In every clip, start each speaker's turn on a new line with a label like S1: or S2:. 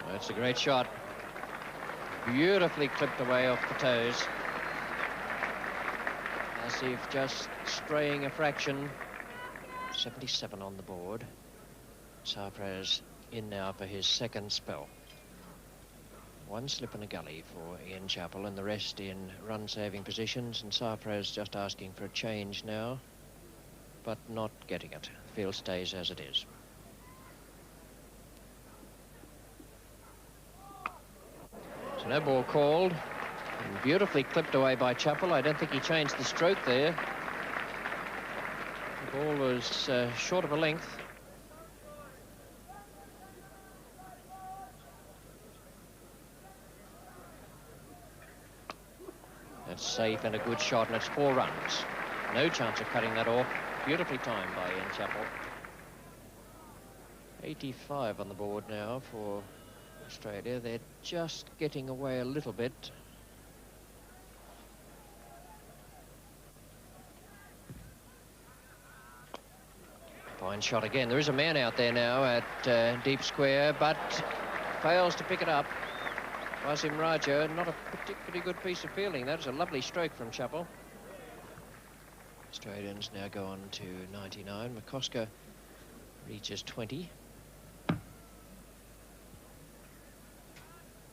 S1: That's a great shot. Beautifully clipped away off the toes. Naseer just straying a fraction. 77 on the board. Sarpraz in now for his second spell. One slip in a gully for Ian Chappell and the rest in run-saving positions, and Sarpraz just asking for a change now, but not getting it. The field stays as it is. So no ball called. And beautifully clipped away by Chappell. I don't think he changed the stroke there. The ball was short of a length. That's safe and a good shot, and it's 4 runs. No chance of cutting that off. Beautifully timed by Ian Chappell. 85 on the board now for Australia. They're just getting away a little bit. Fine shot again. There is a man out there now at deep square, but fails to pick it up. Wasim Raja, not a particularly good piece of fielding. That is a lovely stroke from Chappell. Australians now go on to 99. McCosker reaches 20.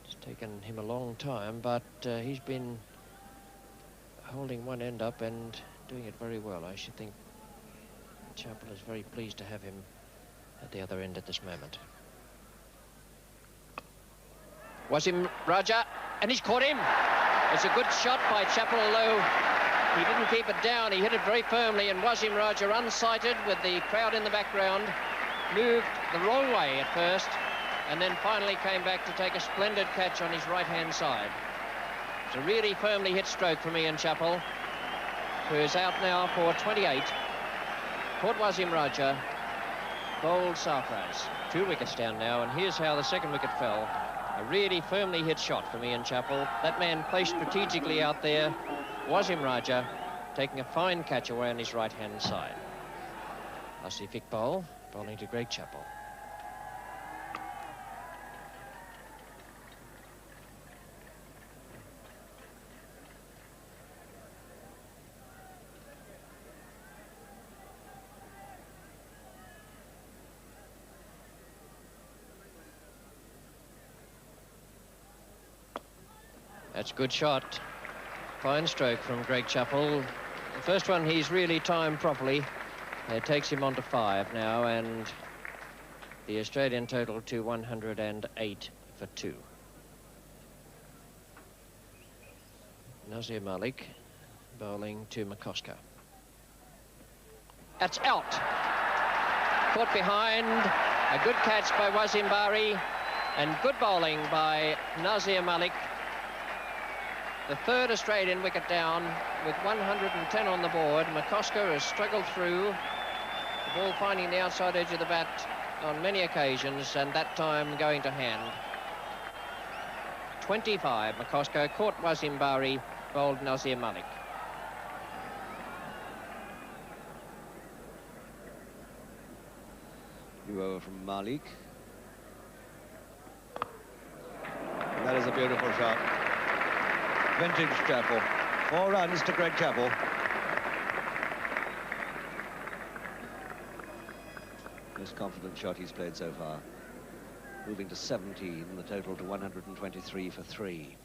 S1: It's taken him a long time, but he's been holding one end up and doing it very well. I should think Chappell is very pleased to have him at the other end at this moment. Wasim Raja, and he's caught him. It's a good shot by Chappell, although he didn't keep it down. He hit it very firmly, and Wasim Raja, unsighted with the crowd in the background, moved the wrong way at first, and then finally came back to take a splendid catch on his right-hand side. It's a really firmly hit stroke from Ian Chappell, who is out now for 28. Caught Wasim Raja, bowled Sarpraz. 2 wickets down now, and here's how the second wicket fell. A really firmly hit shot from Ian Chappell. That man placed strategically out there. Wasim Raja taking a fine catch away on his right-hand side. Asif Iqbal bowling to Greg Chappell. That's a good shot. Fine stroke from Greg Chappell. The first one he's really timed properly. It takes him on to 5 now, and the Australian total to 108 for 2. Naseer Malik bowling to McCosker. That's out. Caught behind. A good catch by Wasim Bari, and good bowling by Naseer Malik. The third Australian wicket down with 110 on the board. McCosker has struggled through, the ball finding the outside edge of the bat on many occasions, and that time going to hand. 25, McCosker caught Wasim Bari, bowled Naseer Malik.
S2: New over from Malik. And that is a beautiful shot. Vintage Chappell. 4 runs to Greg Chappell. Most confident shot he's played so far. Moving to 17, the total to 123 for 3.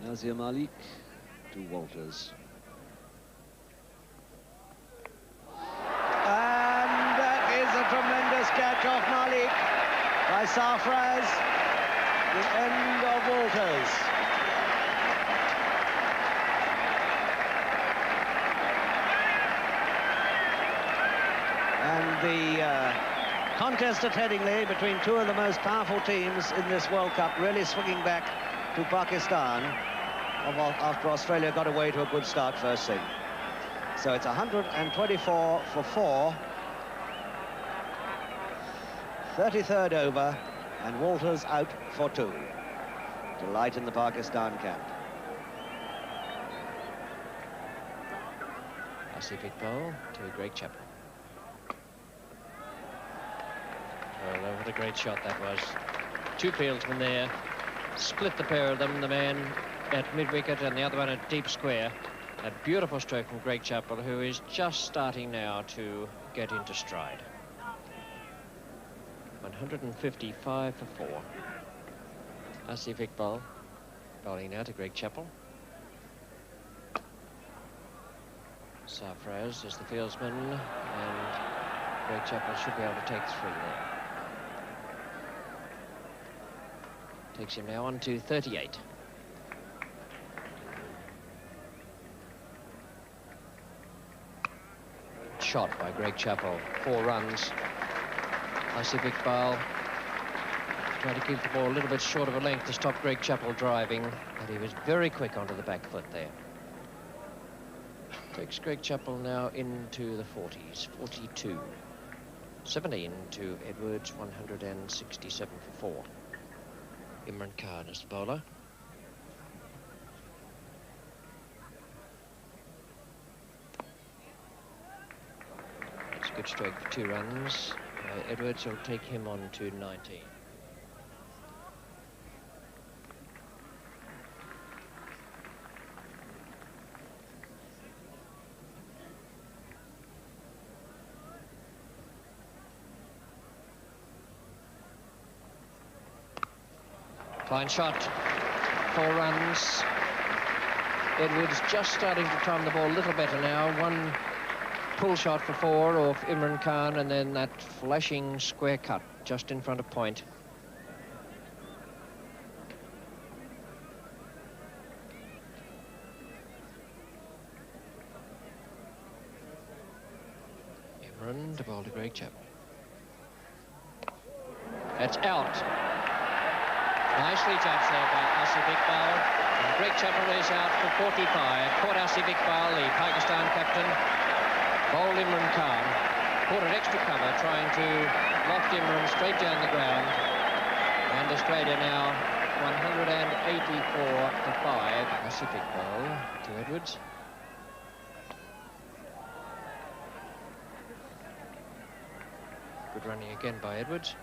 S2: Naseer Malik to Walters. And that is a tremendous catch off Malik by Sarpraz. The end of Walters. And the contest at Headingley between two of the most powerful teams in this World Cup, really swinging back to Pakistan after Australia got away to a good start first thing. So it's 124 for 4. 33rd over, and Walters out for 2 to lighten the Pakistan camp.
S1: Pacific ball to Greg Chappell. Well, what a great shot that was. 2 fieldsmen there, split the pair of them, the man at mid-wicket and the other one at deep square. A beautiful stroke from Greg Chappell, who is just starting now to get into stride. 155 for 4. Asif Iqbal bowling now to Greg Chappell. Sarfraz is the fieldsman, and Greg Chappell should be able to take 3 there. Takes him now on to 38. Shot by Greg Chappell, 4 runs. Asif Iqbal trying to keep the ball a little bit short of a length to stop Greg Chappell driving, but he was very quick onto the back foot there. Takes Greg Chappell now into the 40s, 42. 17 to Edwards, 167 for 4. Imran Khan is the bowler. It's a good stroke for 2 runs. Edwards will take him on to 19. Fine shot, 4 runs. Edwards just starting to time the ball a little better now. 1 pull shot for 4 off Imran Khan, and then that flashing square cut just in front of point. Imran to bowl to Greg Chappell. That's out. Nicely judged there by Asif Iqbal. And Greg Chappell is out for 45. Caught Asif Iqbal, the Pakistan captain. Bowled Imran Khan. Caught an extra cover, trying to loft Imran straight down the ground. And Australia now 184 for 5. Asif Iqbal to Edwards. Good running again by Edwards.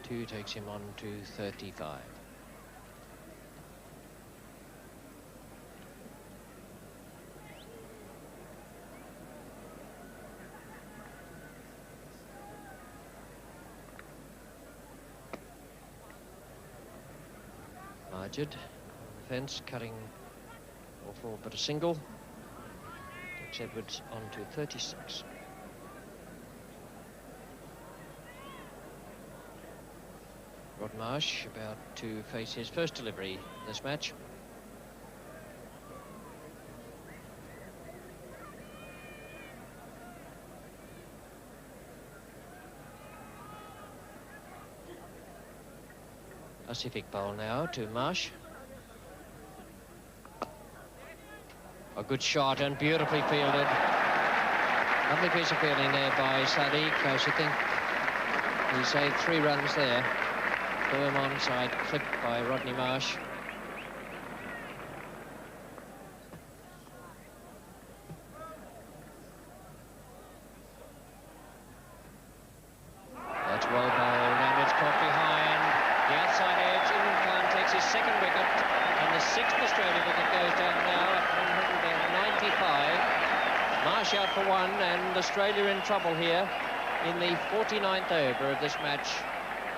S1: 2 takes him on to 35. Majid on the fence, cutting off all but a single. Takes Edwards on to 36. Rod Marsh about to face his first delivery this match. Asif Iqbal now to Marsh. A good shot and beautifully fielded. Lovely piece of fielding there by Sadiq. I should think he saved 3 runs there. Boom onside, clipped by Rodney Marsh. That's well bowled, and it's caught behind the outside edge. Imran Khan takes his 2nd wicket, and the 6th Australia wicket goes down now at 195. Marsh out for 1, and Australia in trouble here in the 49th over of this match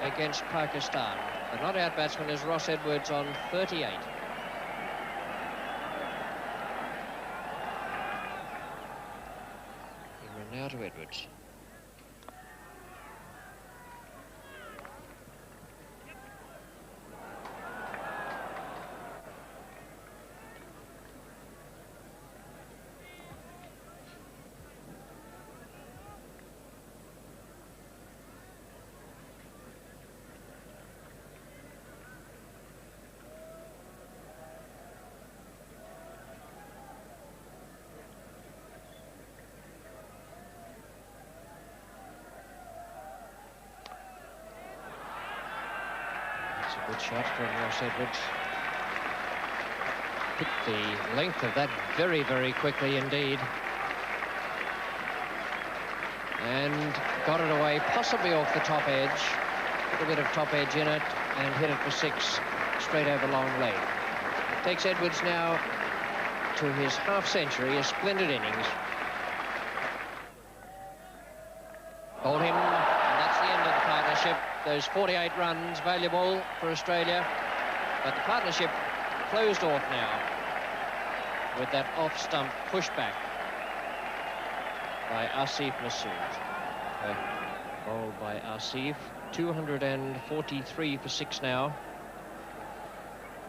S1: against Pakistan. The not-out batsman is Ross Edwards on 38. Imran now to Edwards. It's a good shot from Ross Edwards. Hit the length of that very, very quickly indeed. And got it away, possibly off the top edge. A little bit of top edge in it, and hit it for 6 straight over long leg. Takes Edwards now to his half-century, a splendid innings. Bowled him, and that's the end of the partnership. Those 48 runs, valuable for Australia. But the partnership closed off now with that off-stump pushback by Asif Masood. Bowled by Asif. 243 for 6 now.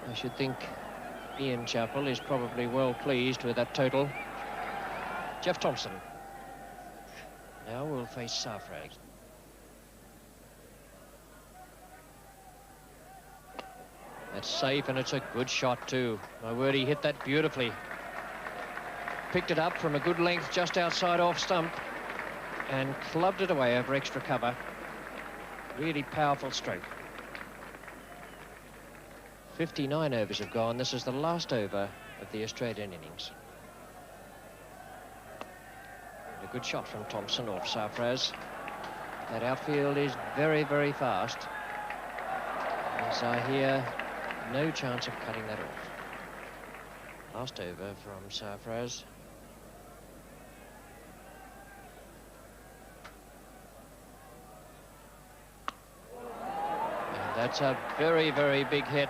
S1: I should think Ian Chappell is probably well pleased with that total. Jeff Thompson now will face Sarfraz. That's safe, and it's a good shot too. My word, he hit that beautifully. Picked it up from a good length just outside off stump and clubbed it away over extra cover. Really powerful stroke. 59 overs have gone. This is the last over of the Australian innings. And a good shot from Thompson off Sarfraz. That outfield is very, very fast. And Zahir, no chance of cutting that off. Last over from Sarfraz. That's a very, very big hit.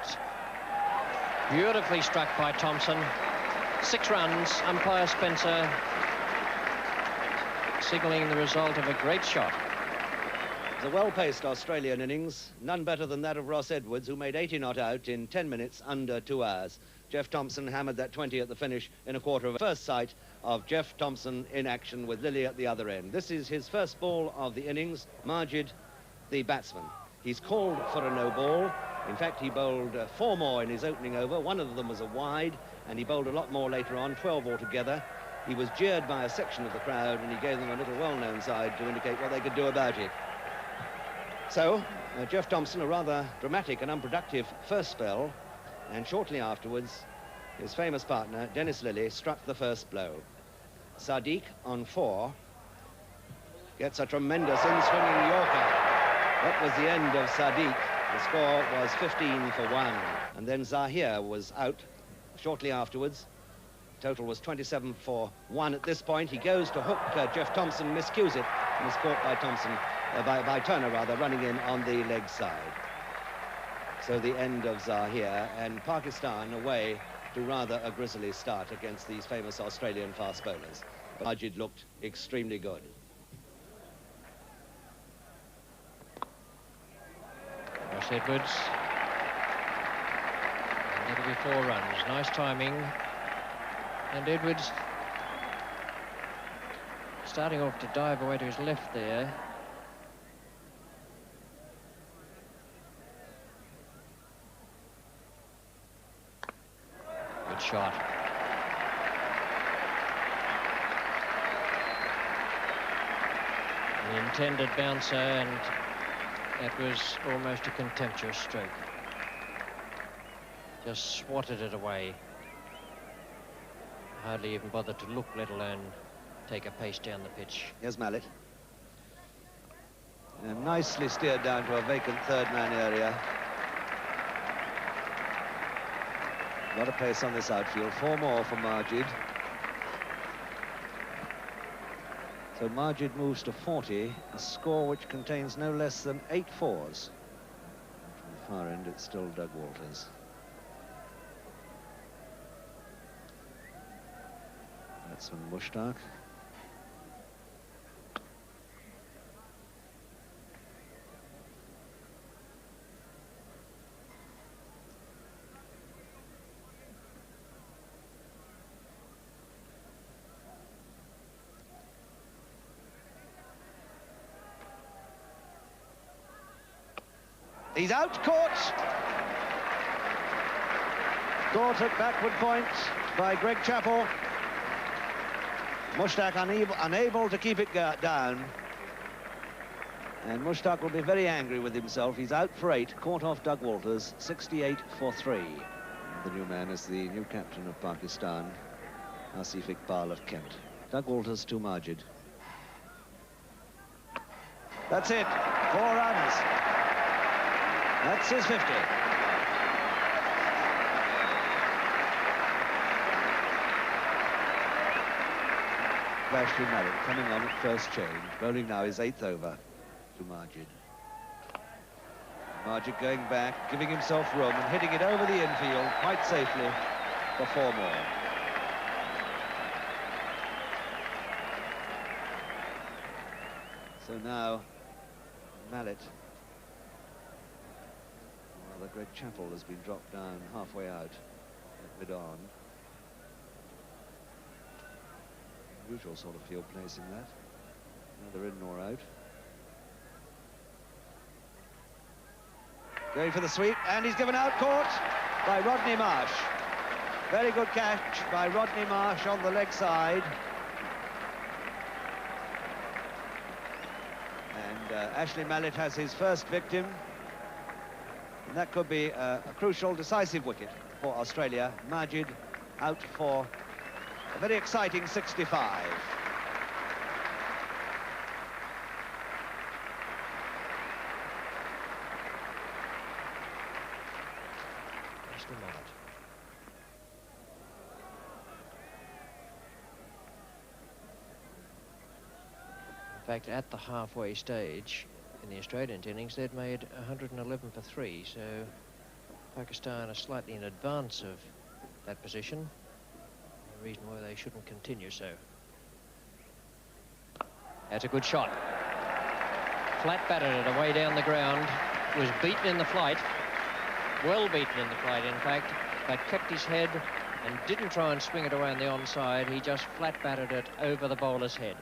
S1: Beautifully struck by Thompson. 6 runs. Umpire Spencer signalling the result of a great shot.
S2: It's a well-paced Australian innings, none better than that of Ross Edwards, who made 80 not out in 10 minutes under 2 hours. Jeff Thompson hammered that 20 at the finish in a quarter of a first sight of Jeff Thompson in action with Lillee at the other end. This is his first ball of the innings. Majid, the batsman. He's called for a no ball. In fact, he bowled 4 more in his opening over. One of them was a wide, and he bowled a lot more later on, 12 altogether. He was jeered by a section of the crowd, and he gave them a little well-known side to indicate what they could do about it. So, Jeff Thompson, a rather dramatic and unproductive first spell, and shortly afterwards, his famous partner, Dennis Lillee, struck the first blow. Sadiq, on 4, gets a tremendous in-swinging Yorker. That was the end of Sadiq. The score was 15 for 1. And then Zahir was out shortly afterwards. Total was 27 for 1 at this point. He goes to hook Jeff Thompson, miscues it, and is caught by Thompson, by Turner rather, running in on the leg side. So the end of Zahir, and Pakistan away to rather a grisly start against these famous Australian fast bowlers. But Majid looked extremely good.
S1: Ross Edwards. And that'll be 4 runs. Nice timing. And Edwards starting off to dive away to his left there. Good shot. The intended bouncer, and that was almost a contemptuous stroke. Just swatted it away. Hardly even bothered to look, let alone take a pace down the pitch.
S2: Here's Malik. And nicely steered down to a vacant third-man area. A lot of pace on this outfield. 4 more for Majid. So Majid moves to 40, a score which contains no less than 8 fours. From the far end, it's still Doug Walters. Batsman Mushtaq. He's out, caught. Caught at backward point by Greg Chappell. Mushtaq unable to keep it down. And Mushtaq will be very angry with himself. He's out for 8, caught off Doug Walters, 68 for 3. The new man is the new captain of Pakistan, Asif Iqbal of Kent. Doug Walters to Majid. That's it, 4 runs. That's his 50. Ashley Malik coming on at first change, bowling now his 8th over to Majid. Majid going back, giving himself room and hitting it over the infield quite safely for 4 more. So now Mallet, well, the Greg Chappell has been dropped down halfway out at mid-on. Usual sort of field placing that. Neither in nor out. Going for the sweep, and he's given out, caught by Rodney Marsh. Very good catch by Rodney Marsh on the leg side. And Ashley Mallet has his first victim. And that could be a crucial, decisive wicket for Australia. Majid out for a very exciting 65.
S1: In fact, at the halfway stage in the Australian innings, they'd made 111 for 3, so Pakistan are slightly in advance of that position. No reason why they shouldn't continue so. That's a good shot. Flat batted it away down the ground. Was beaten in the flight. Well beaten in the flight, in fact, but kept his head and didn't try and swing it away on the onside. He just flat batted it over the bowler's head.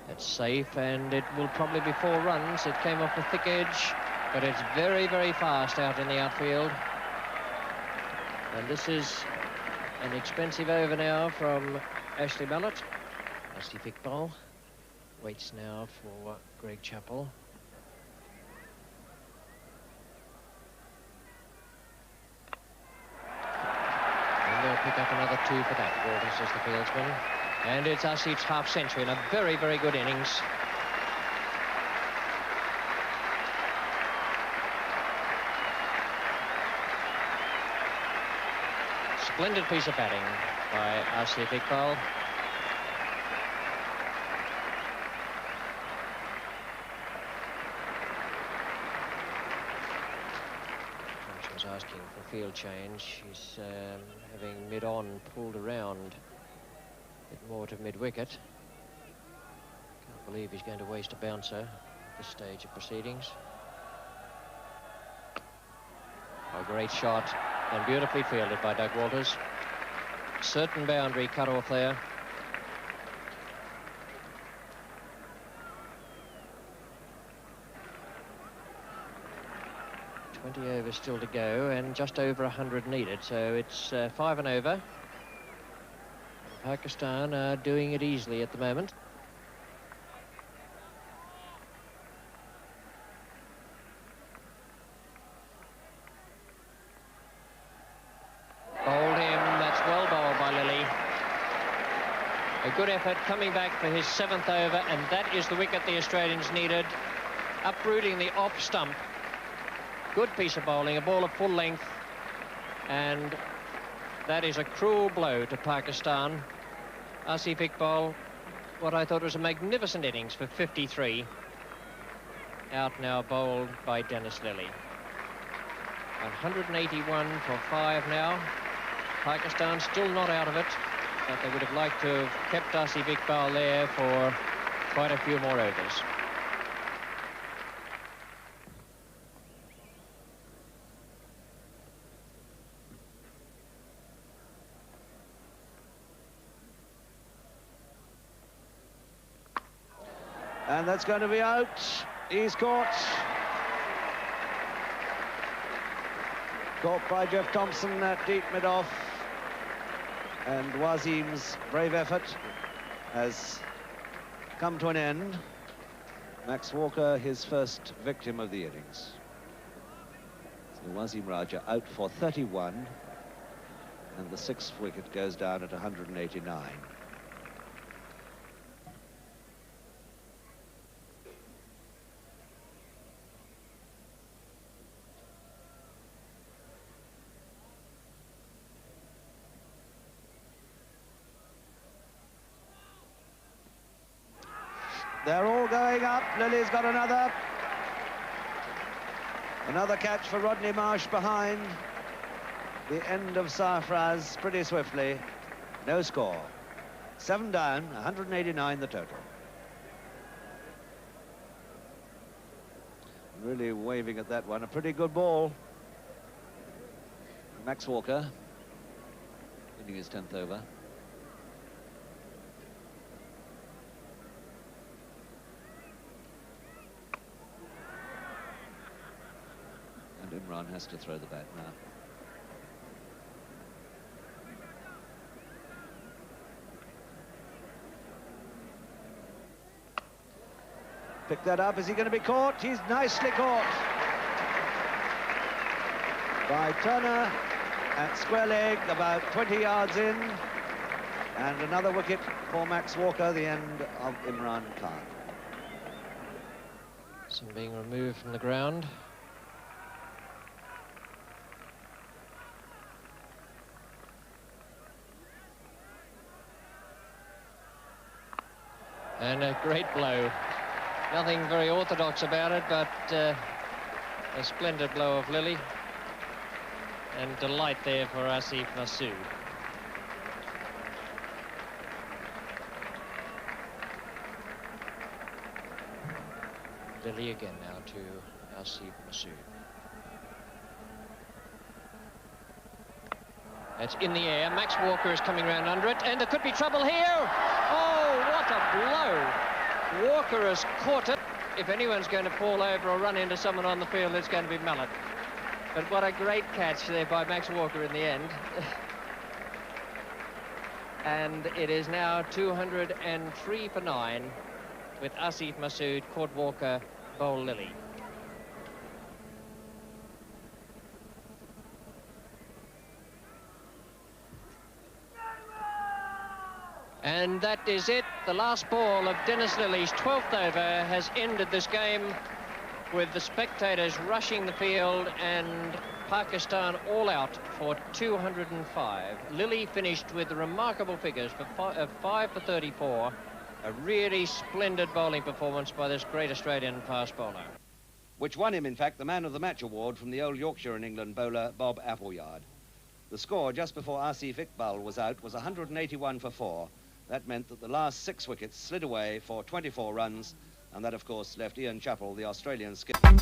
S1: It's safe, and it will probably be 4 runs. It came off the thick edge, but it's very, very fast out in the outfield. And this is an expensive over now from Ashley Mallet. Asif Iqbal waits now for Greg Chappell. And they'll pick up another 2 for that. Walters is the fieldsman. And it's Asif's half-century in a very, very good innings. Splendid piece of batting by Asif Iqbal. Josh was asking for field change. He's having mid-on pulled around a bit more to mid-wicket. Can't believe he's going to waste a bouncer at this stage of proceedings. A great shot and beautifully fielded by Doug Walters. Certain boundary cut off there. $20 overs still to go and just over 100 needed, so it's 5 and over. Pakistan are doing it easily at the moment. Bowled him, that's well bowled by Lillee. A good effort coming back for his 7th over, and that is the wicket the Australians needed. Uprooting the off stump. Good piece of bowling, a ball of full length, and that is a cruel blow to Pakistan. Asif Iqbal, what I thought was a magnificent innings for 53. Out now bowled by Dennis Lillee. 181 for 5 now. Pakistan still not out of it, but they would have liked to have kept Asif Iqbal there for quite a few more overs.
S2: And that's going to be out. He's caught. Caught by Jeff Thompson at deep mid-off. And Wasim's brave effort has come to an end. Max Walker, his first victim of the innings. So Wasim Raja out for 31, and the 6th wicket goes down at 189. They're all going up. Lillee's got another. Another catch for Rodney Marsh behind. The end of Sarfraz pretty swiftly. No score. 7 down, 189 the total. Really waving at that one. A pretty good ball. Max Walker winning his 10th over. And Imran has to throw the bat now. Pick that up. Is he going to be caught? He's nicely caught by Turner at square leg, about 20 yards in. And another wicket for Max Walker, the end of Imran Khan.
S1: Some being removed from the ground. And a great blow. Nothing very orthodox about it, but a splendid blow of Lillee. And delight there for Asif Masood. Lillee again now to Asif Masood. It's in the air. Max Walker is coming round under it, and there could be trouble here. Oh, what a blow. Walker has caught it. If anyone's going to fall over or run into someone on the field, it's going to be Malik. But what a great catch there by Max Walker in the end. And it is now 203 for 9 with Asif Masood, caught Walker, bowl Lillee. And that is it. The last ball of Dennis Lillee's 12th over has ended this game with the spectators rushing the field and Pakistan all out for 205. Lillee finished with remarkable figures of 5 for 34. A really splendid bowling performance by this great Australian fast bowler.
S3: Which won him, in fact, the Man of the Match award from the old Yorkshire and England bowler Bob Appleyard. The score just before Asif Iqbal was out was 181 for 4. That meant that the last 6 wickets slid away for 24 runs, and that, of course, left Ian Chappell, the Australian skipper.